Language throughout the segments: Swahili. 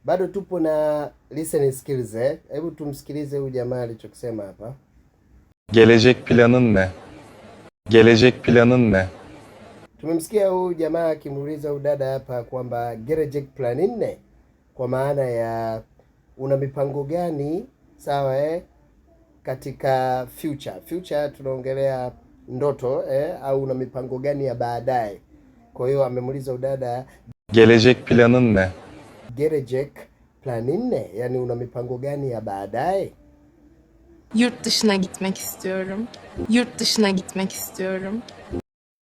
Bado tupo na listening skills eh. Hebu tumsikilize huyu jamaa alichokisema hapa. Gelecek planın ne? Gelecek planın ne? Tumemsikia huyu jamaa akimuuliza huyu dada hapa kwamba gelecek planın ne, kwa maana ya una mipango gani, sawa katika future tunaongelea ndoto au una mipango gani ya baadaye. Kwa hiyo amemuuliza udada gelecek planın ne? Gelecek planın ne, yani una mipango gani ya baadaye? Yurt dışına gitmek istiyorum. Yurt dışına gitmek istiyorum.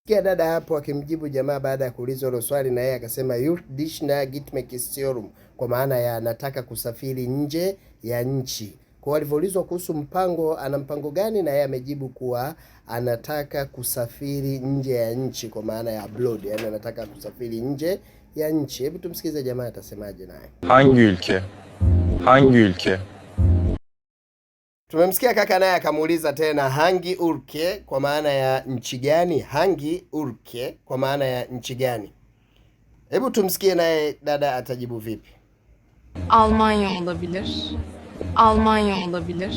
Kia dada hapo akimjibu jamaa baada ya kuulizwa hilo swali, na yeye akasema yurt dışına gitmek istiyorum, kwa maana ya anataka kusafiri nje ya nchi. Kwa alivyoulizwa kuhusu mpango, ana mpango gani, na yeye amejibu kuwa anataka kusafiri nje ya nchi, kwa maana ya abroad, yani anataka kusafiri nje ya nchi. Hebu tumsikize jamaa atasemaje naye. Hangi ülke? Hangi ülke? Tumemsikia kaka naye akamuuliza tena hangi ülke, kwa maana ya nchi gani? Hangi ülke kwa maana ya nchi gani? Hebu tumsikie naye dada atajibu vipi. Almanya olabilir. Almanya olabilir.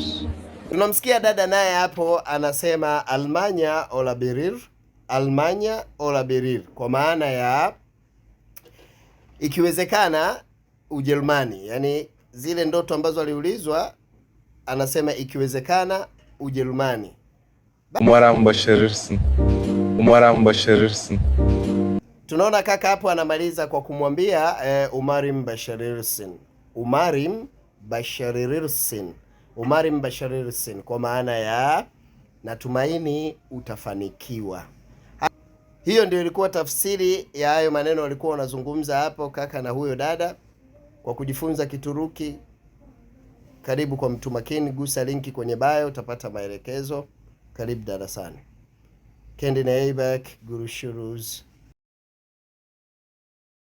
Tunamsikia dada naye hapo anasema Almanya olabilir. Almanya olabilir kwa maana ya ikiwezekana Ujerumani. Yani zile ndoto ambazo aliulizwa anasema ikiwezekana Ujerumani. Umarım başarırsın. Umarım başarırsın. Tunaona kaka hapo anamaliza kwa kumwambia umarim basharirsin. Umarim basharirsin. Umarim basharirsin kwa maana ya natumaini utafanikiwa. Hiyo ndio ilikuwa tafsiri ya hayo maneno walikuwa wanazungumza hapo kaka na huyo dada. Kwa kujifunza Kituruki, karibu kwa Mtu Makini, gusa linki kwenye bio utapata maelekezo. Karibu darasani. Kendine iyi bak, görüşürüz.